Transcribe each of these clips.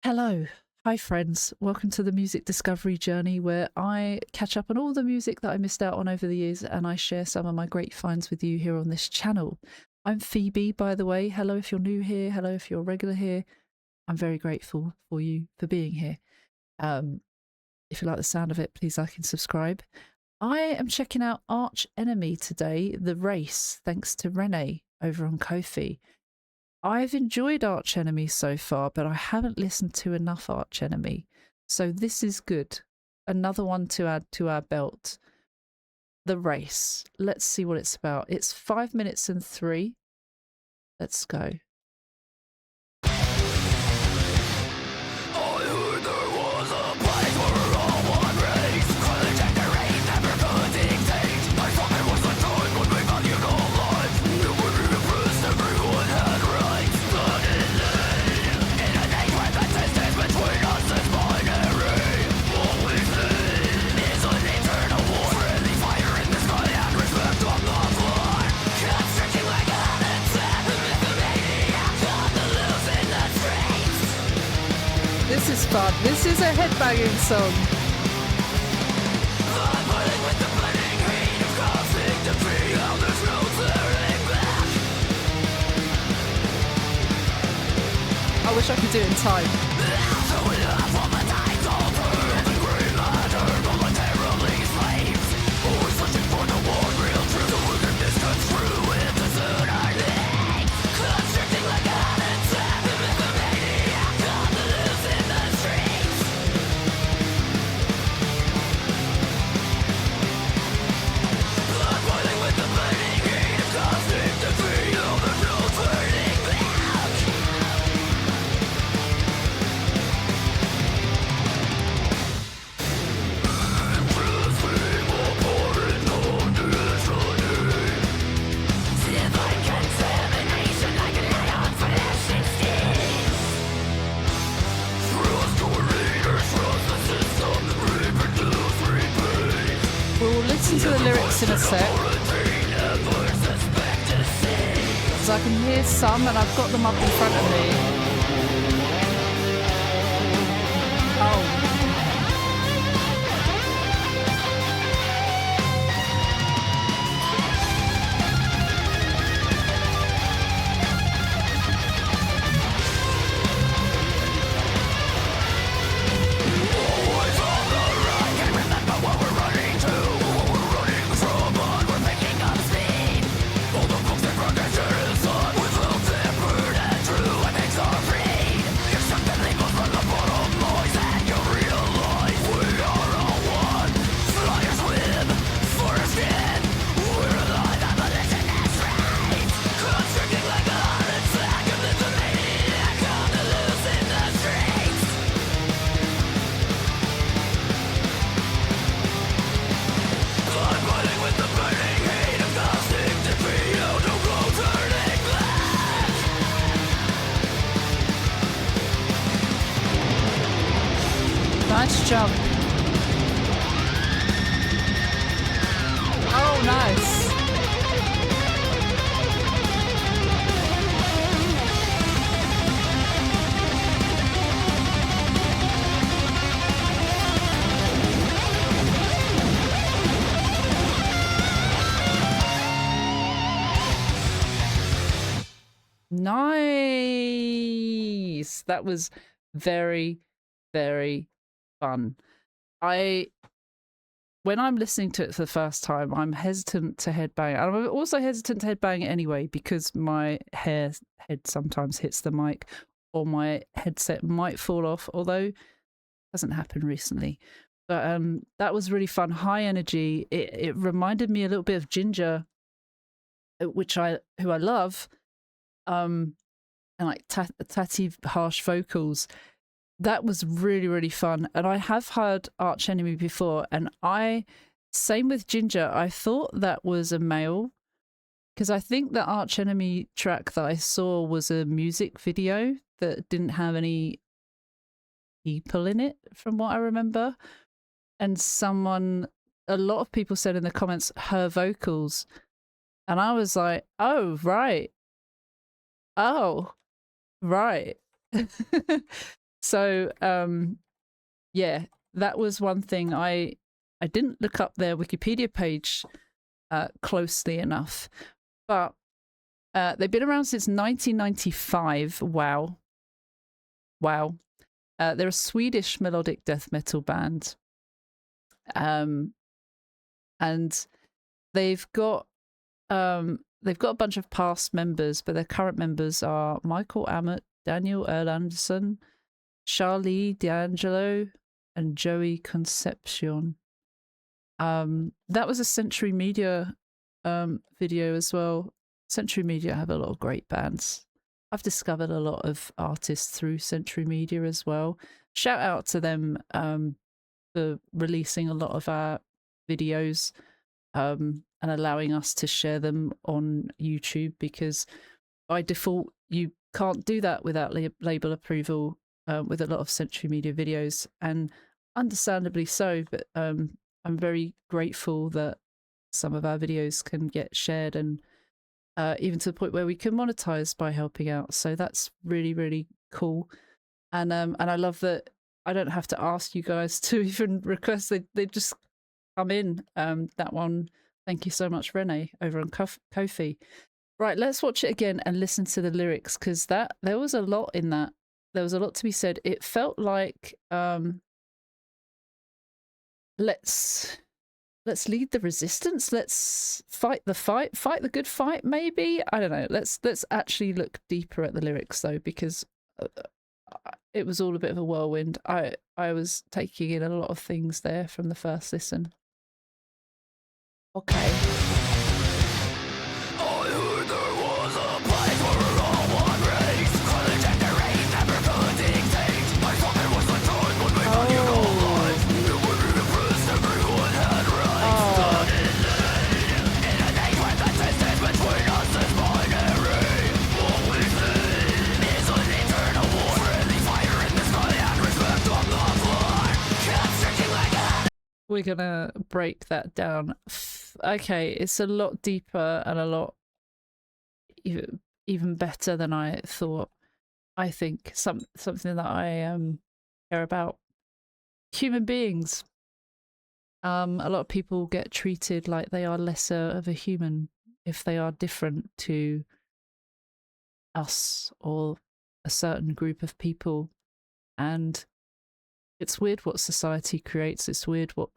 Hello. Hi, friends. Welcome to the music discovery journey where I catch up on all the music that I missed out on over the years and I share some of my great finds with you here on this channel. I'm Phoebe, by the way. Hello if you're new here. Hello if you're regular here. I'm very grateful for you for being here. If you like the sound of it, please like and subscribe. I am checking out Arch Enemy today, The Race, thanks to Renee over on Ko-fi. I've enjoyed Arch Enemy so far, but I haven't listened to enough Arch Enemy. So this is good. Another one to add to our belt. The Race. Let's see what it's about. It's 5 minutes and 3. Let's go. This is fun. This is a headbanging song. I wish I could do it in time. Listen to the lyrics in a sec, because I can hear some and I've got them up in front of me. Oh. Nice jump. Oh, nice. Nice. That was very, very fun. When I'm listening to it for the first time, I'm hesitant to headbang. And I'm also hesitant to headbang it anyway because my head sometimes hits the mic or my headset might fall off, although it hasn't happened recently. But that was really fun. High energy. It reminded me a little bit of Ginger, who I love, and like tatty harsh vocals. That was really, really fun. And I have heard Arch Enemy before, and same with Ginger, I thought that was a male, because I think the Arch Enemy track that I saw was a music video that didn't have any people in it, from what I remember. And a lot of people said in the comments, her vocals. And I was like, oh, right. Oh, right. So yeah, that was one thing. I didn't look up their Wikipedia page closely enough, but they've been around since 1995. Wow. They're a Swedish melodic death metal band, and they've got a bunch of past members, but their current members are Michael Amott, Daniel Erlandsson, Charlie D'Angelo, and Joey Concepcion. That was a Century Media video as well. Century Media have a lot of great bands. I've discovered a lot of artists through Century Media as well. Shout out to them for releasing a lot of our videos and allowing us to share them on YouTube, because by default you can't do that without label approval with a lot of Century Media videos, and understandably so, but I'm very grateful that some of our videos can get shared, and even to the point where we can monetize by helping out. So that's really, really cool. And I love that I don't have to ask you guys to even request. They just come in. That one, thank you so much, Renee, over on Ko-fi. Right, let's watch it again and listen to the lyrics, because there was a lot in that. There was a lot to be said. It felt like let's lead the resistance. Let's fight the good fight. Maybe, I don't know. Let's actually look deeper at the lyrics though, because it was all a bit of a whirlwind. I was taking in a lot of things there from the first listen. Okay. We're gonna break that down. Okay, it's a lot deeper and a lot even better than I thought. I think something that I care about. Human beings. A lot of people get treated like they are lesser of a human if they are different to us or a certain group of people, and it's weird what society creates. It's weird what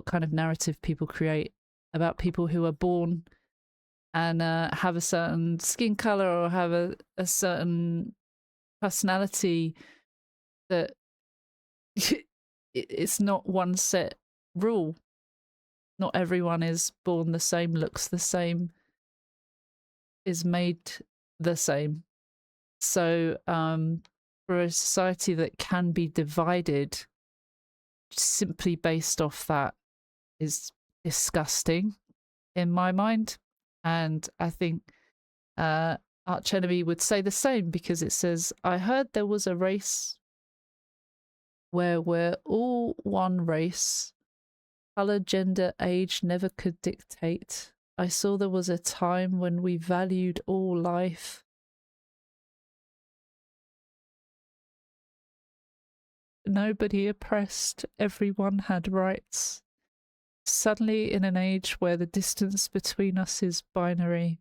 kind of narrative people create about people who are born and have a certain skin color or have a certain personality, that it's not one set rule. Not everyone is born the same, looks the same, is made the same. So for a society that can be divided simply based off that is disgusting in my mind. And I think Arch Enemy would say the same, because it says, I heard there was a race where we're all one race. Color, gender, age never could dictate. I saw there was a time when we valued all life. Nobody oppressed, everyone had rights. Suddenly, in an age where the distance between us is binary,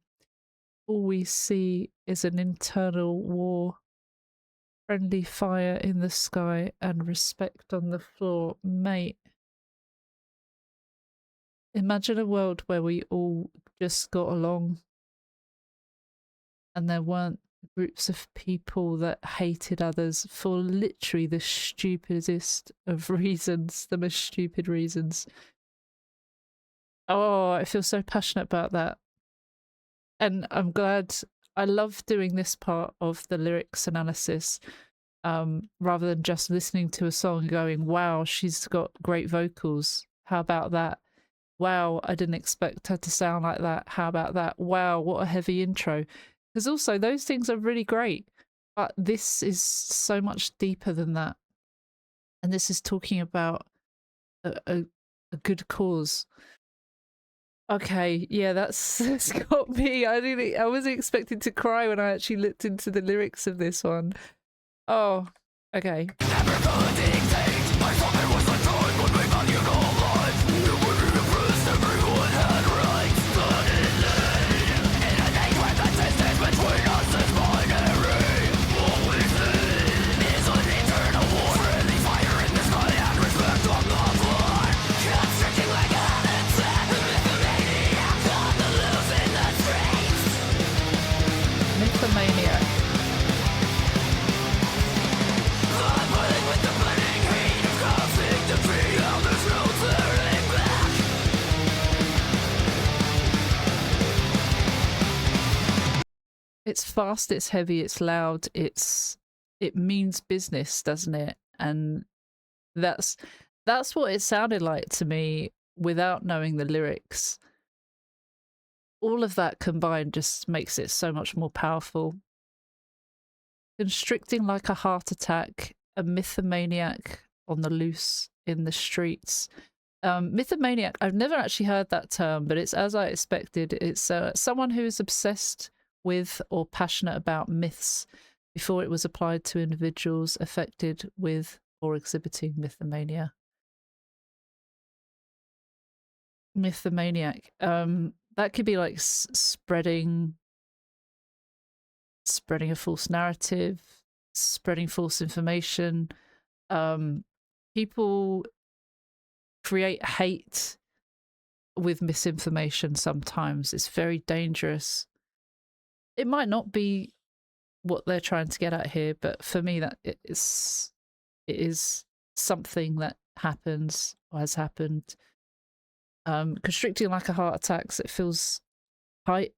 all we see is an internal war. Friendly fire in the sky and respect on the floor. Mate, imagine a world where we all just got along and there weren't groups of people that hated others for literally the stupidest of reasons, the most stupid reasons. Oh, I feel so passionate about that. And I'm glad. I love doing this part of the lyrics analysis, rather than just listening to a song and going, wow, she's got great vocals. How about that? Wow, I didn't expect her to sound like that. How about that? Wow, what a heavy intro. Because also those things are really great, but this is so much deeper than that. And this is talking about a good cause. Okay, yeah, that's got me. I wasn't expecting to cry when I actually looked into the lyrics of this one. Oh, Okay. Mythomaniac. It's fast, it's heavy, it's loud, it means business, doesn't it? And that's what it sounded like to me without knowing the lyrics. All of that combined just makes it so much more powerful. Constricting like a heart attack, a mythomaniac on the loose in the streets. Mythomaniac, I've never actually heard that term, but it's as I expected. It's someone who is obsessed with or passionate about myths before it was applied to individuals affected with or exhibiting mythomania. Mythomaniac. That could be like spreading a false narrative, spreading false information. People create hate with misinformation sometimes. It's very dangerous. It might not be what they're trying to get at here, but for me that it is something that happens or has happened. Constricting like a heart attack, so it feels tight.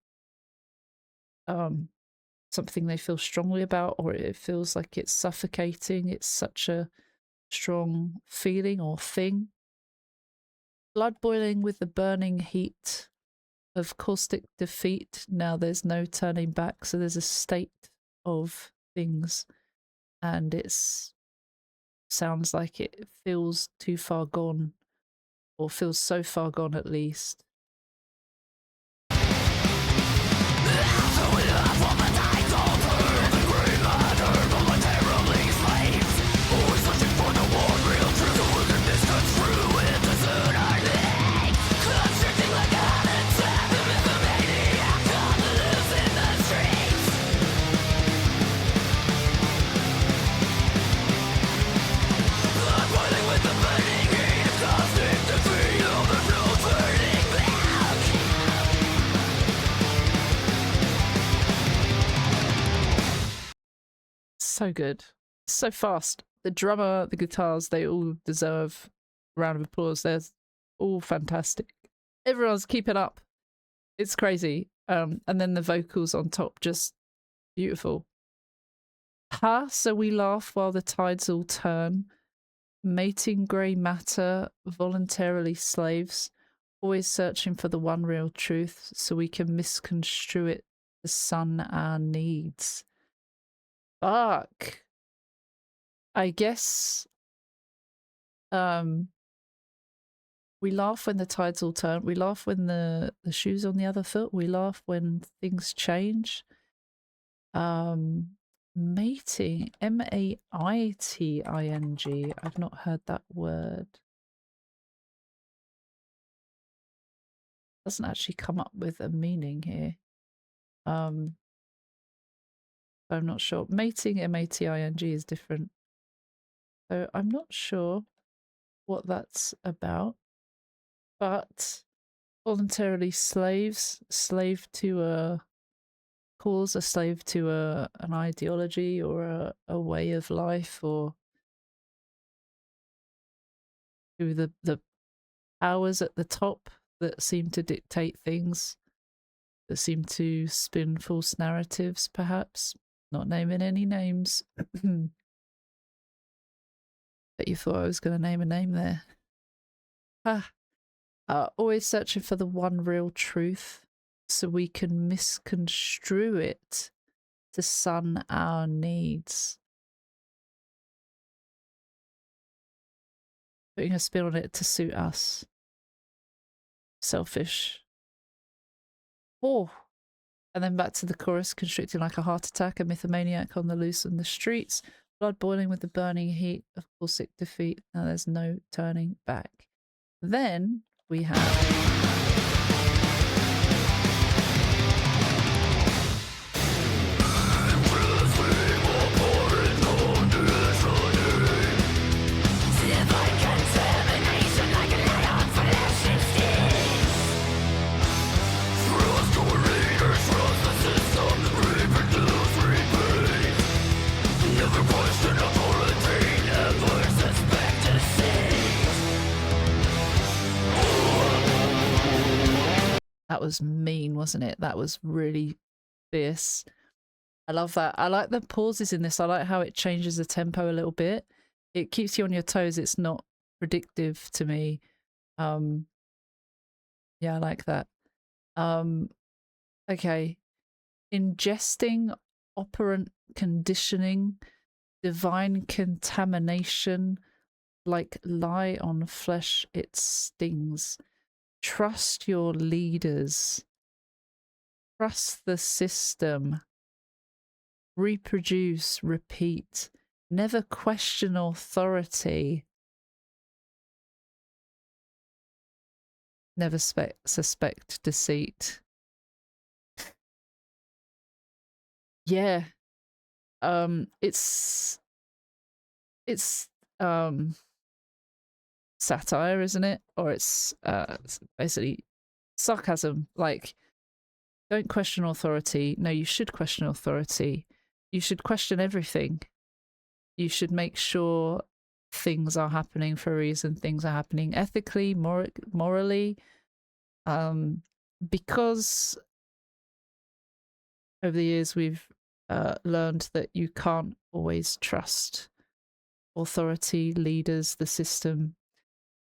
Something they feel strongly about, or it feels like it's suffocating. It's such a strong feeling or thing. Blood boiling with the burning heat of caustic defeat. Now there's no turning back. So there's a state of things, and it's sounds like it feels too far gone, or feels so far gone at least. So good, so fast. The drummer, the guitars, they all deserve a round of applause. They're all fantastic. Everyone's keeping up. It's crazy. And then the vocals on top, just beautiful. Ha, so we laugh while the tides all turn. Mating grey matter, voluntarily slaves, always searching for the one real truth so we can misconstrue it to sun our needs. Fuck. I guess we laugh when the tides all turn. We laugh when the shoe's on the other foot. We laugh when things change. Mating, M-A-I-T-I-N-G. I've not heard that word. Doesn't actually come up with a meaning here. I'm not sure. Mating, M-A-T-I-N-G, is different. So I'm not sure what that's about. But voluntarily slave to a cause, a slave to an ideology or a way of life, or to the powers at the top that seem to dictate things, that seem to spin false narratives, perhaps. Not naming any names. But you thought I was going to name a name there. Always searching for the one real truth so we can misconstrue it to sun our needs. Putting a spin on it to suit us. Selfish. Oh. And then back to the chorus, constricting like a heart attack, a mythomaniac on the loose in the streets, Blood boiling with the burning heat of Corsic defeat. Now there's no turning back. Then we have... That was mean, wasn't it? That was really fierce. I love that. I like the pauses in this. I like how it changes the tempo a little bit. It keeps you on your toes. It's not predictive to me. Yeah, I like that. Okay. Ingesting operant conditioning, divine contamination, like lie on flesh, it stings. Trust your leaders. Trust the system. Reproduce, repeat. Never question authority. Never suspect deceit. Yeah. It's satire, isn't it? Or it's basically sarcasm. Like, don't question authority. No, you should question authority. You should question everything. You should make sure things are happening for a reason. Things are happening ethically, morally, because over the years we've learned that you can't always trust authority, leaders, the system.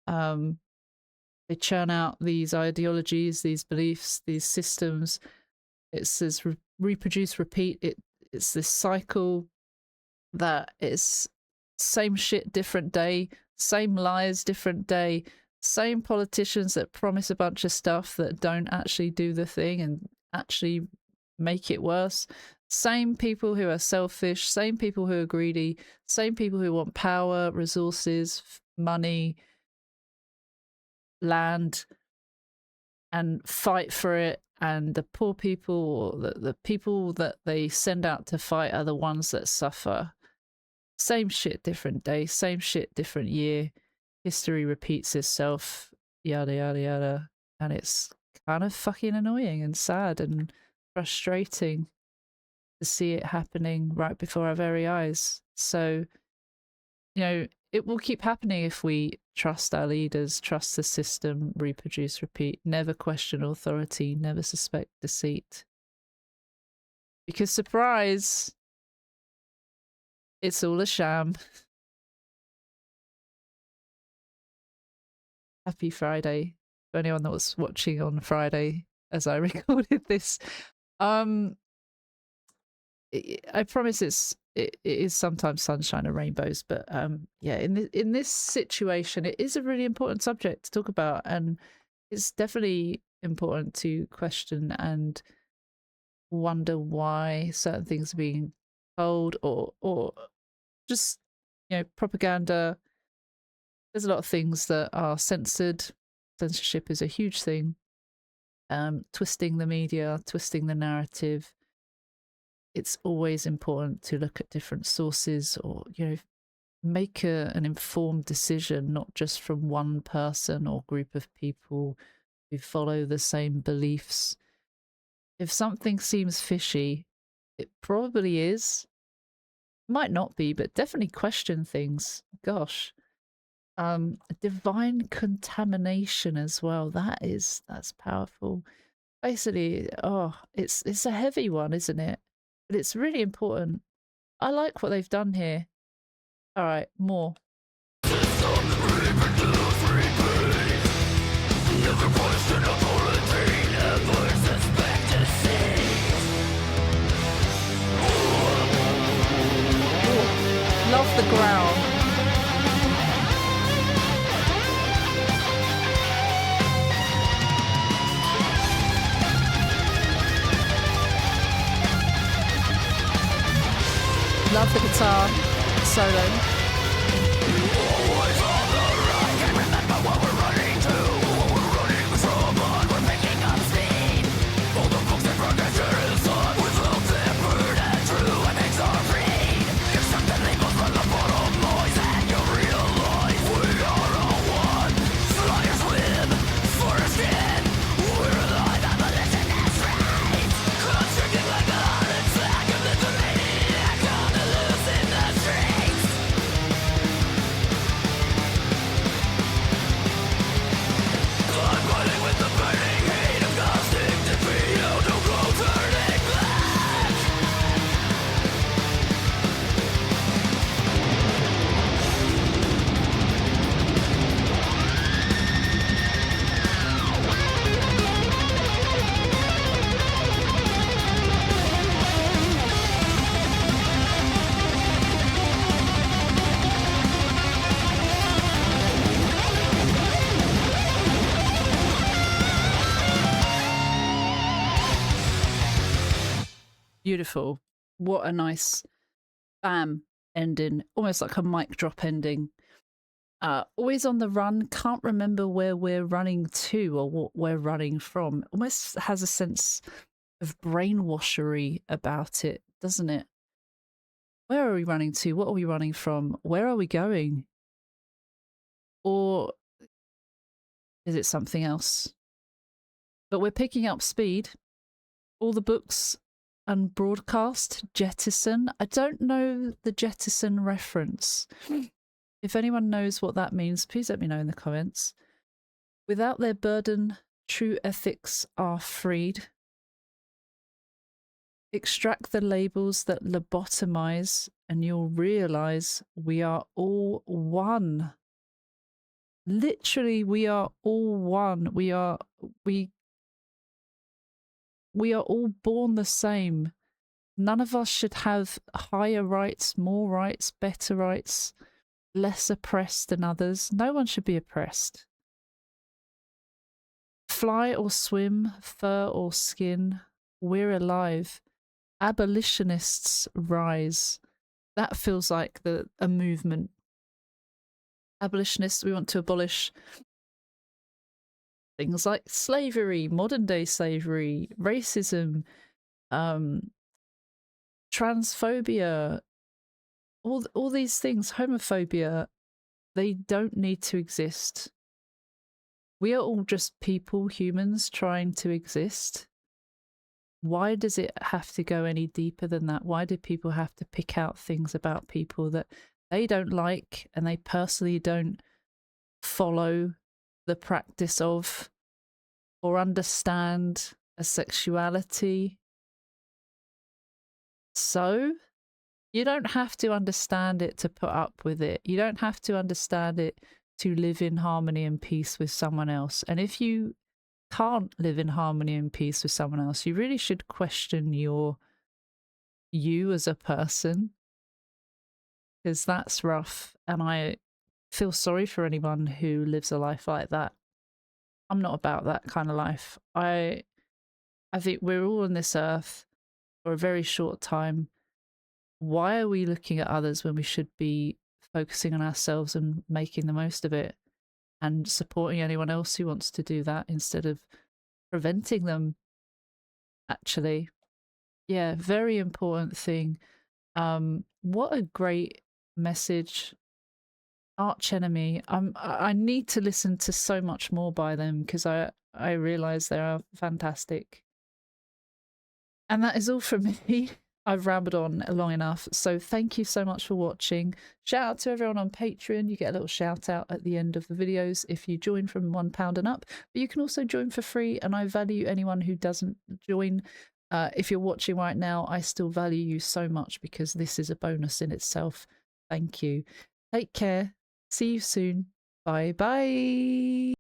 They churn out these ideologies, these beliefs, these systems. It says reproduce, repeat. It's this cycle that is same shit, different day, same lies, different day, same politicians that promise a bunch of stuff that don't actually do the thing and actually make it worse. Same people who are selfish, same people who are greedy, same people who want power, resources, money, land, and fight for it. And the poor people, or the people that they send out to fight, are the ones that suffer. Same shit, different day, same shit, different year. History repeats itself, yada, yada, yada. And it's kind of fucking annoying and sad and frustrating to see it happening right before our very eyes. So, you know, it will keep happening if we trust our leaders, trust the system, reproduce, repeat, never question authority, never suspect deceit. Because, surprise, it's all a sham. Happy Friday for anyone that was watching on Friday as I recorded this. I promise it is sometimes sunshine and rainbows, but yeah, in this situation, it is a really important subject to talk about, and it's definitely important to question and wonder why certain things are being told, or just, you know, propaganda. There's a lot of things that are censored. Censorship is a huge thing. Twisting the media, twisting the narrative. It's always important to look at different sources, or, you know, make an informed decision, not just from one person or group of people who follow the same beliefs. If something seems fishy, it probably is. Might not be, but definitely question things. Gosh. Divine contamination as well. That's powerful. Basically, it's a heavy one, isn't it? But it's really important. I like what they've done here. All right, more. Ooh, love the growl. Love the guitar. solo. Beautiful. What a nice bam ending, almost like a mic drop ending. Always on the run, can't remember where we're running to or what we're running from. Almost has a sense of brainwashery about it, doesn't it? Where are we running to? What are we running from? Where are we going? Or is it something else? But we're picking up speed. All the books and broadcast, jettison. I don't know the jettison reference. If anyone knows what that means, please let me know in the comments. Without their burden, true ethics are freed. Extract the labels that lobotomize, and you'll realize we are all one. Literally, we are all one. We are all born the same. None of us should have higher rights, more rights, better rights, less oppressed than others. No one should be oppressed. Fly or swim, fur or skin, we're alive. Abolitionists rise. That feels like a movement. Abolitionists, we want to abolish things like slavery, modern day slavery, racism, transphobia, all these things, homophobia. They don't need to exist. We are all just people, humans, trying to exist. Why does it have to go any deeper than that? Why do people have to pick out things about people that they don't like and they personally don't follow the practice of or understand a sexuality? So you don't have to understand it to put up with it. You don't have to understand it to live in harmony and peace with someone else. And if you can't live in harmony and peace with someone else, you really should question you as a person, because that's rough. And I feel sorry for anyone who lives a life like that. I'm not about that kind of life. I think we're all on this earth for a very short time. Why are we looking at others when we should be focusing on ourselves and making the most of it and supporting anyone else who wants to do that instead of preventing them? Actually, yeah, very important thing. What a great message. Arch Enemy. I need to listen to so much more by them because I realize they are fantastic. And that is all from me. I've rambled on long enough, so thank you so much for watching. Shout out to everyone on Patreon. You get a little shout out at the end of the videos if you join from £1 and up, but you can also join for free, and I value anyone who doesn't join. If you're watching right now, I still value you so much because this is a bonus in itself. Thank you. Take care. See you soon. Bye bye.